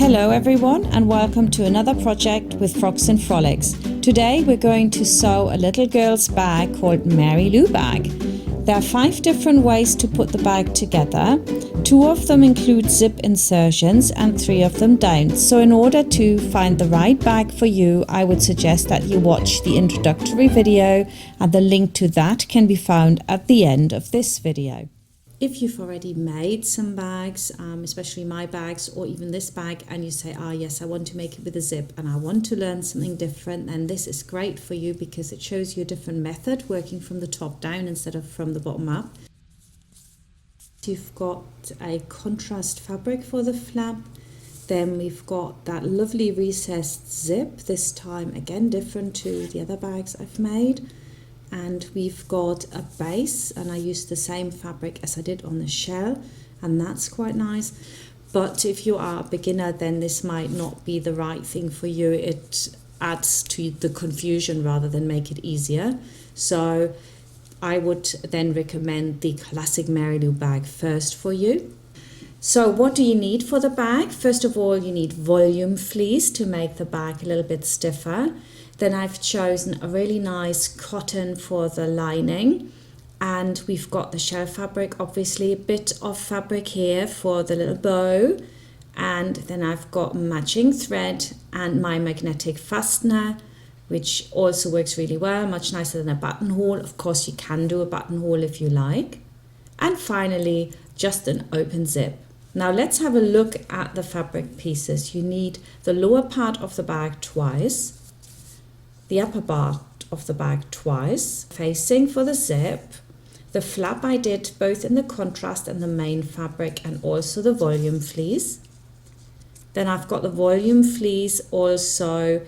Hello everyone and welcome to another project with Frocks and Frolics. Today we're going to sew a little girl's bag called Mary Lou bag. There are 5 different ways to put the bag together. 2 of them include zip insertions and 3 of them don't. So in order to find the right bag for you, I would suggest that you watch the introductory video, and the link to that can be found at the end of this video. If you've already made some bags, especially my bags or even this bag, and you say, yes, I want to make it with a zip and I want to learn something different, then this is great for you because it shows you a different method, working from the top down instead of from the bottom up. You've got a contrast fabric for the flap. Then we've got that lovely recessed zip, this time again different to the other bags I've made. And we've got a base, and I used the same fabric as I did on the shell, and that's quite nice. But if you are a beginner, then this might not be the right thing for you. It adds to the confusion rather than make it easier. So I would then recommend the classic Mary Lou bag first for you. So what do you need for the bag? First of all, you need volume fleas to make the bag a little bit stiffer. Then I've chosen a really nice cotton for the lining, and we've got the shell fabric, obviously a bit of fabric here for the little bow, and then I've got matching thread and my magnetic fastener, which also works really well, much nicer than a buttonhole. Of course you can do a buttonhole if you like. And finally, just an open zip. Now let's have a look at the fabric pieces. You need the lower part of the bag twice, the upper part of the bag twice, facing for the zip. The flap I did both in the contrast and the main fabric, and also the volume fleas. Then I've got the volume fleas also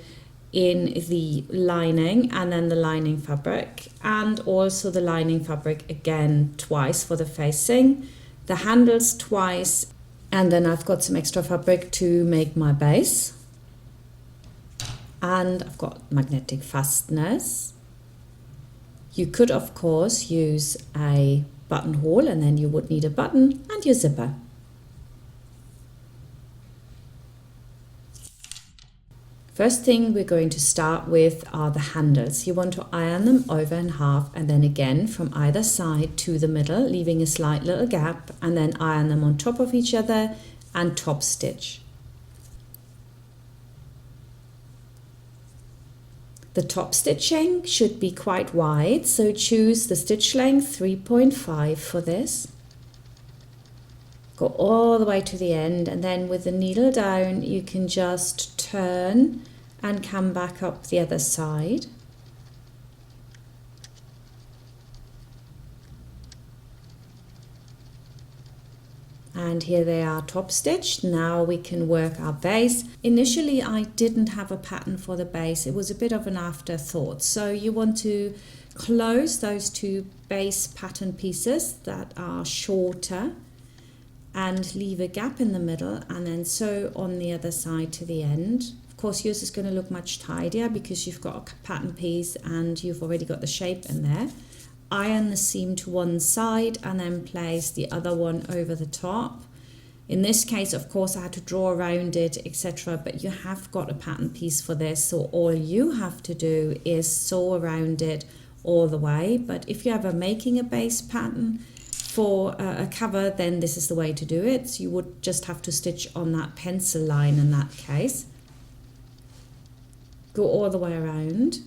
in the lining, and then the lining fabric, and also the lining fabric again twice for the facing, the handles twice, and then I've got some extra fabric to make my base. And I've got magnetic fasteners. You could of course use a buttonhole, and then you would need a button and your zipper. First thing we're going to start with are the handles. You want to iron them over in half, and then again from either side to the middle, leaving a slight little gap, and then iron them on top of each other and top stitch. The top stitching should be quite wide, so choose the stitch length 3.5 for this. Go all the way to the end, and then with the needle down you can just turn and come back up the other side. And here they are top stitched. Now we can work our base. Initially I didn't have a pattern for the base, it was a bit of an afterthought. So you want to close those 2 base pattern pieces that are shorter and leave a gap in the middle, and then sew on the other side to the end. Of course yours is going to look much tidier because you've got a pattern piece and you've already got the shape in there. Iron the seam to one side and then place the other one over the top. In this case, of course, I had to draw around it, etc., but you have got a pattern piece for this, so all you have to do is sew around it all the way. But if you're ever making a base pattern for a cover, then this is the way to do it. So you would just have to stitch on that pencil line in that case. Go all the way around.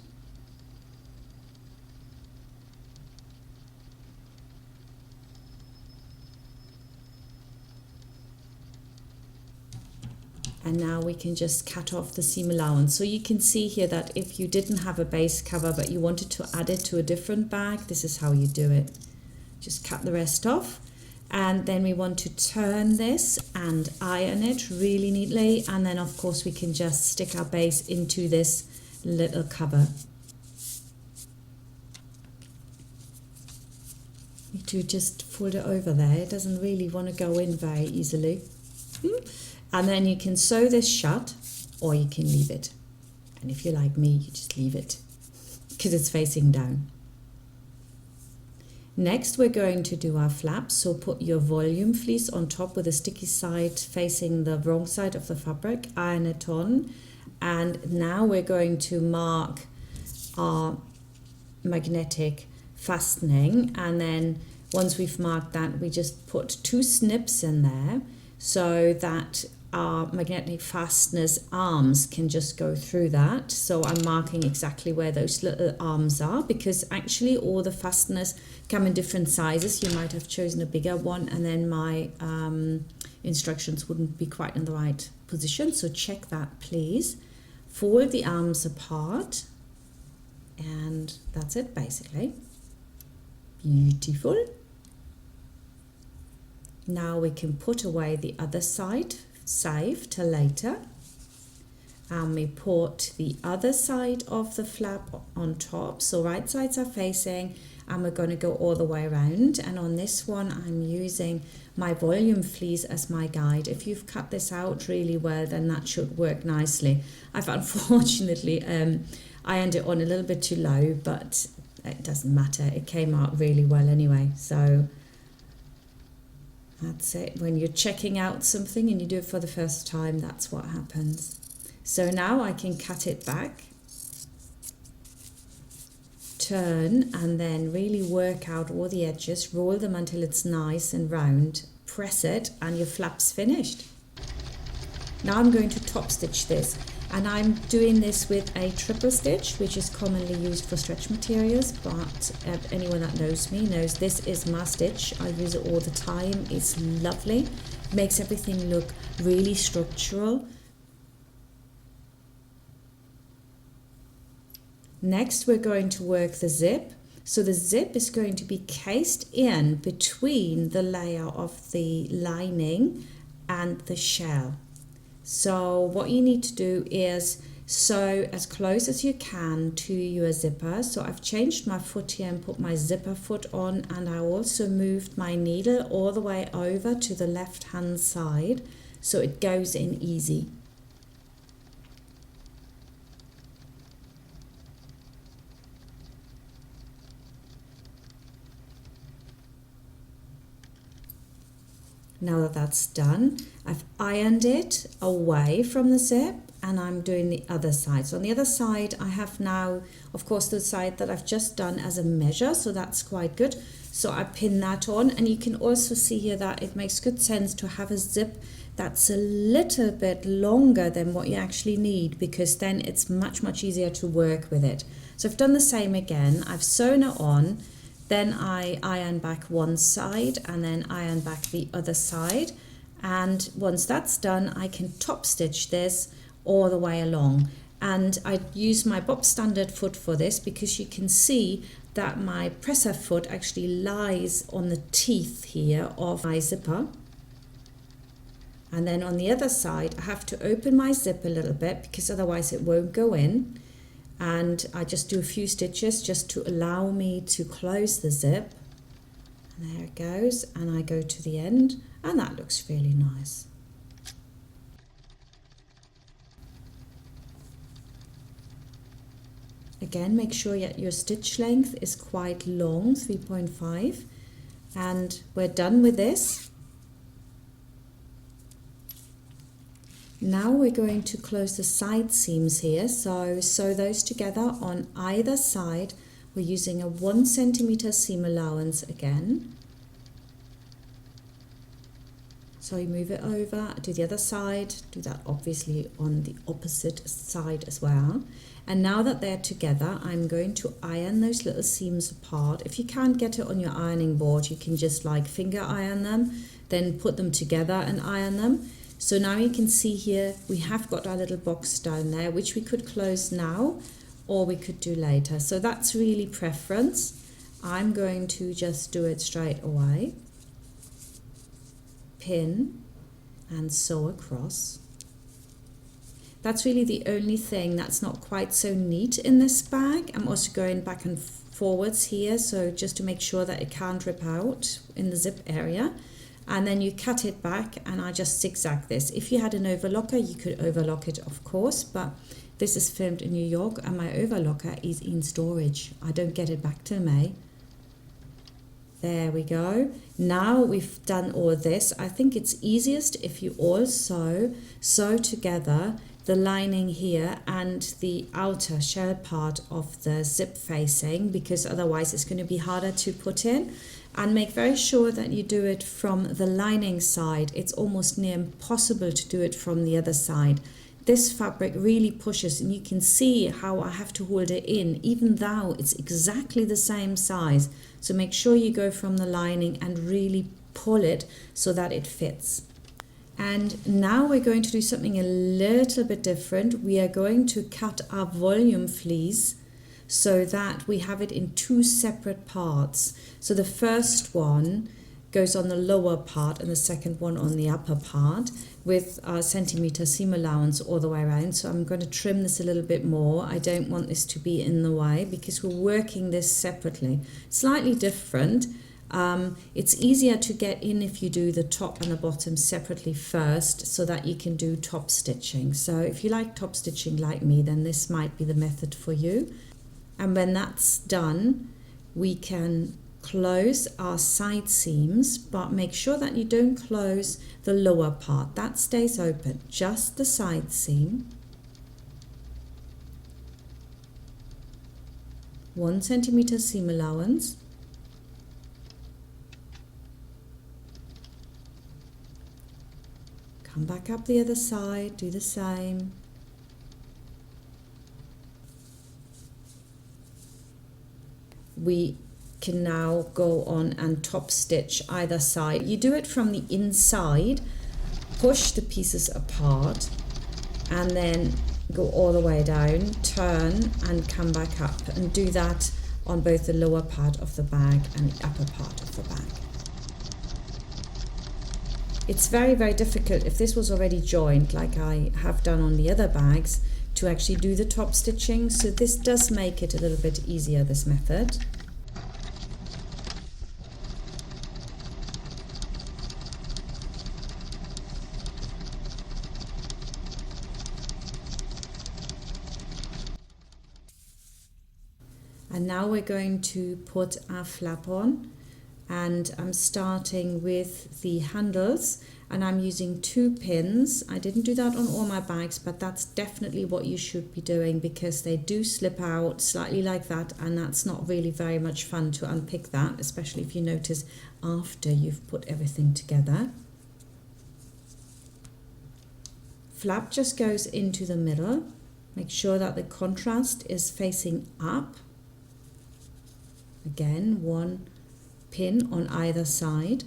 And now we can just cut off the seam allowance. So you can see here that if you didn't have a base cover but you wanted to add it to a different bag, this is how you do it. Just cut the rest off, and then we want to turn this and iron it really neatly, and then of course we can just stick our base into this little cover. You need to just fold it over there, it doesn't really want to go in very easily. And then you can sew this shut, or you can leave it. And if you're like me, you just leave it because it's facing down. Next we're going to do our flaps, so put your volume fleece on top with the sticky side facing the wrong side of the fabric, iron it on, and now we're going to mark our magnetic fastening, and then once we've marked that, we just put 2 snips in there so that our magnetic fasteners arms can just go through that. So I'm marking exactly where those little arms are, because actually all the fasteners come in different sizes. You might have chosen a bigger one and then my instructions wouldn't be quite in the right position, so check that please. Fold the arms apart, and that's it basically. Beautiful. Now we can put away the other side, save till later, and we put the other side of the flap on top, so right sides are facing, and we're going to go all the way around. And on this one I'm using my volume fleece as my guide. If you've cut this out really well, then that should work nicely. I've unfortunately ironed it on a little bit too low, but it doesn't matter, it came out really well anyway. So that's it. When you're checking out something and you do it for the first time, that's what happens. So now I can cut it back, turn, and then really work out all the edges, roll them until it's nice and round, press it, and your flap's finished. Now I'm going to top stitch this, and I'm doing this with a triple stitch, which is commonly used for stretch materials, but anyone that knows me knows this is my stitch. I use it all the time. It's lovely, makes everything look really structural. Next we're going to work the zip. So the zip is going to be cased in between the layer of the lining and the shell. So what you need to do is sew as close as you can to your zipper. So I've changed my foot here and put my zipper foot on, and I also moved my needle all the way over to the left hand side so it goes in easy. Now that that's done, I've ironed it away from the zip, and I'm doing the other side. So on the other side, I have now, of course, the side that I've just done as a measure, so that's quite good. So I pin that on, and you can also see here that it makes good sense to have a zip that's a little bit longer than what you actually need, because then it's much easier to work with it. So I've done the same again. I've sewn it on. Then I iron back one side and then iron back the other side, and once that's done I can top stitch this all the way along. And I use my bob standard foot for this because you can see that my presser foot actually lies on the teeth here of my zipper. And then on the other side I have to open my zip a little bit because otherwise it won't go in. And I just do a few stitches just to allow me to close the zip. And there it goes, and I go to the end, and that looks really nice. Again, make sure that your stitch length is quite long, 3.5, and we're done with this. Now we're going to close the side seams here, so sew those together on either side. We're using a 1 centimeter seam allowance again. So you move it over, do the other side, do that obviously on the opposite side as well. And now that they're together, I'm going to iron those little seams apart. If you can't get it on your ironing board, you can just like finger iron them, then put them together and iron them. So now you can see here we have got our little box down there, which we could close now or we could do later. So that's really preference. I'm going to just do it straight away. Pin and sew across. That's really the only thing that's not quite so neat in this bag. I'm also going back and forwards here, so just to make sure that it can't rip out in the zip area. And then you cut it back, and I just zigzag this. If you had an overlocker, you could overlock it, of course, but this is filmed in New York and my overlocker is in storage. I don't get it back till May. There we go. Now we've done all this. I think it's easiest if you also sew together the lining here and the outer shell part of the zip facing, because otherwise it's going to be harder to put in. And make very sure that you do it from the lining side. It's almost near impossible to do it from the other side. This fabric really pushes, and you can see how I have to hold it in, even though it's exactly the same size. So make sure you go from the lining and really pull it so that it fits. And now we're going to do something a little bit different. We are going to cut our volume fleece so that we have it in two separate parts. So the first one goes on the lower part and the second one on the upper part with a centimeter seam allowance all the way around. So I'm going to trim this a little bit more. I don't want this to be in the way because we're working this separately. Slightly different. It's easier to get in if you do the top and the bottom separately first so that you can do top stitching. So if you like top stitching like me, then this might be the method for you. And when that's done, we can close our side seams, but make sure that you don't close the lower part. That stays open, just the side seam. 1 centimeter seam allowance. Come back up the other side, do the same. We can now go on and top stitch either side. You do it from the inside, push the pieces apart, and then go all the way down, turn and come back up, and do that on both the lower part of the bag and the upper part of the bag. It's very, very difficult if this was already joined like I have done on the other bags to actually do the top stitching, so this does make it a little bit easier, this method. And now we're going to put our flap on, and I'm starting with the handles, and I'm using 2 pins. I didn't do that on all my bags, but that's definitely what you should be doing because they do slip out slightly like that, and that's not really very much fun to unpick that, especially if you notice after you've put everything together. Flap just goes into the middle. Make sure that the contrast is facing up. Again, 1 pin on either side.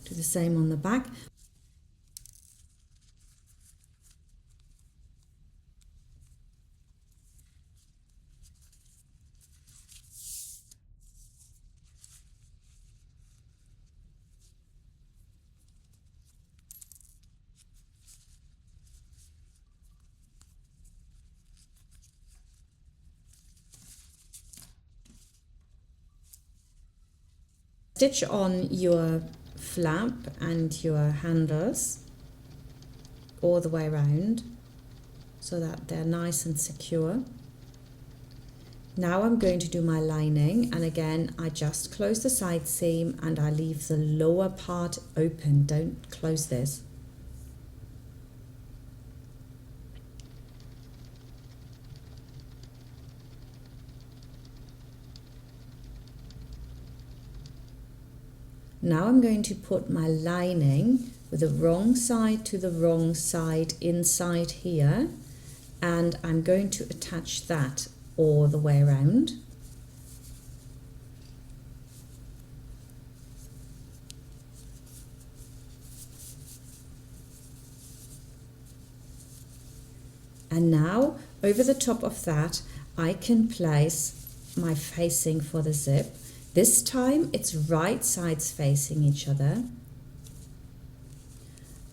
Do the same on the back. Stitch on your flap and your handles all the way around so that they're nice and secure. Now I'm going to do my lining, and again I just close the side seam and I leave the lower part open. Don't close this. Now I'm going to put my lining with the wrong side to the wrong side inside here, and I'm going to attach that all the way around. And now over the top of that I can place my facing for the zip. This time it's right sides facing each other,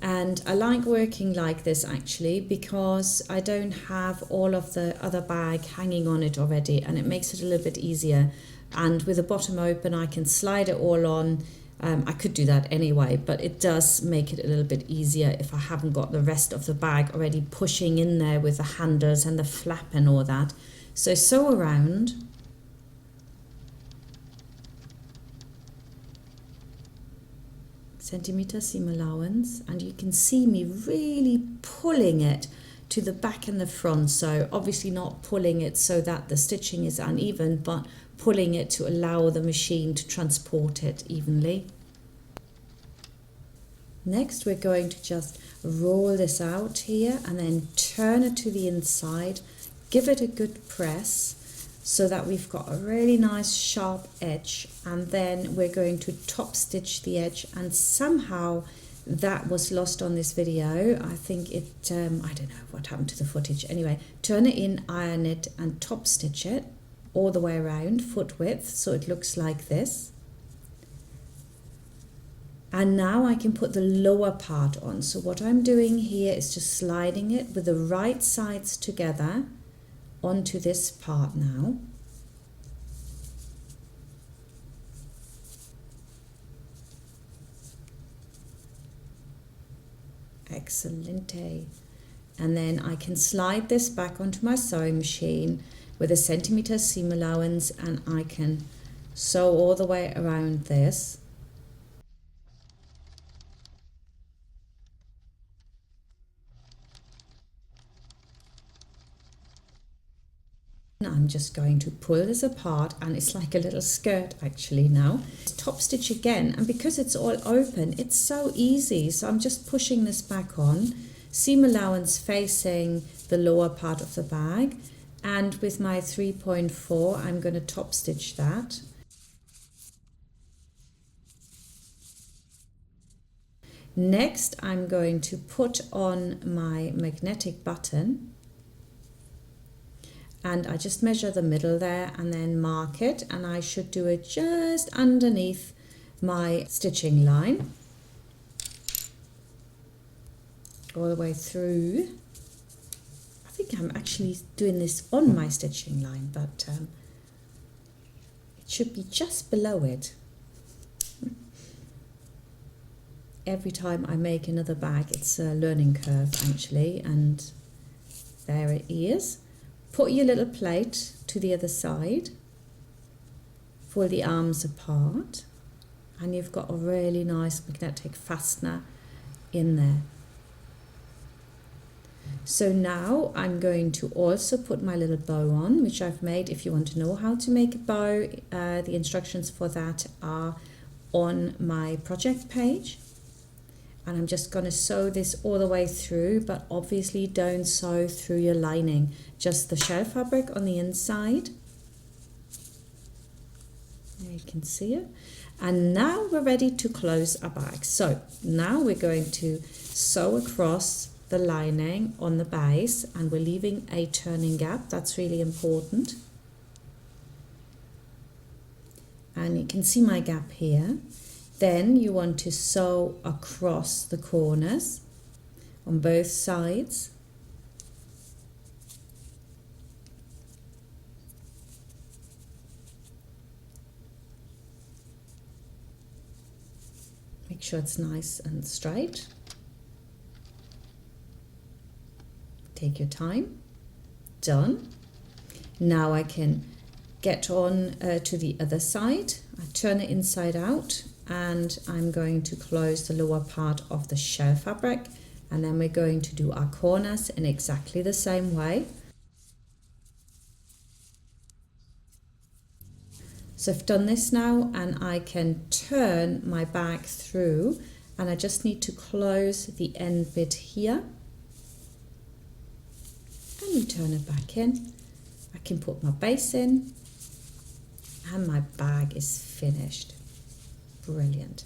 and I like working like this actually because I don't have all of the other bag hanging on it already, and it makes it a little bit easier. And with the bottom open I can slide it all on. I could do that anyway, but it does make it a little bit easier if I haven't got the rest of the bag already pushing in there with the handles and the flap and all that. So sew around. centimeter seam allowance, and you can see me really pulling it to the back and the front. So obviously not pulling it so that the stitching is uneven, but pulling it to allow the machine to transport it evenly. Next, we're going to just roll this out here and then turn it to the inside, give it a good press so that we've got a really nice sharp edge, and then we're going to top stitch the edge. And somehow that was lost on this video. I think it, I don't know what happened to the footage. Anyway, turn it in, iron it and top stitch it all the way around, foot width, so it looks like this. And now I can put the lower part on. So what I'm doing here is just sliding it with the right sides together onto this part now. Excellente. And then I can slide this back onto my sewing machine with a centimeter seam allowance, and I can sew all the way around this. I'm just going to pull this apart, and it's like a little skirt actually now. Top stitch again, and because it's all open, it's so easy. So I'm just pushing this back on, seam allowance facing the lower part of the bag, and with my 3.4 I'm going to top stitch that. Next, I'm going to put on my magnetic button, and I just measure the middle there and then mark it, and I should do it just underneath my stitching line all the way through. I think I'm actually doing this on my stitching line, but it should be just below it. Every time I make another bag, it's a learning curve actually, and there it is. Put your little plate to the other side, fold the arms apart, and you've got a really nice magnetic fastener in there. So now I'm going to also put my little bow on, which I've made. If you want to know how to make a bow, the instructions for that are on my project page. And I'm just going to sew this all the way through, but obviously don't sew through your lining, just the shell fabric on the inside. There you can see it. And now we're ready to close our bag. So now we're going to sew across the lining on the base, and we're leaving a turning gap. That's really important. And you can see my gap here. Then you want to sew across the corners on both sides. Make sure it's nice and straight. Take your time. Done. Now I can get on to the other side. I turn it inside out, and I'm going to close the lower part of the shell fabric, and then we're going to do our corners in exactly the same way. So I've done this now, and I can turn my bag through, and I just need to close the end bit here, and you turn it back in. I can put my base in, and my bag is finished. Brilliant.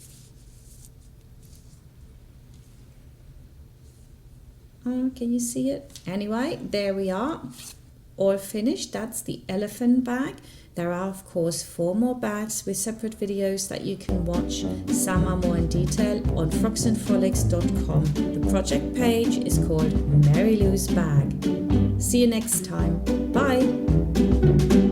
Oh, can you see it? Anyway, there we are, all finished. That's the elephant bag. There are of course 4 more bags with separate videos that you can watch. Some are more in detail on frocksandfrolics.com. The project page is called Mary Lou's Bag. See you next time. Bye.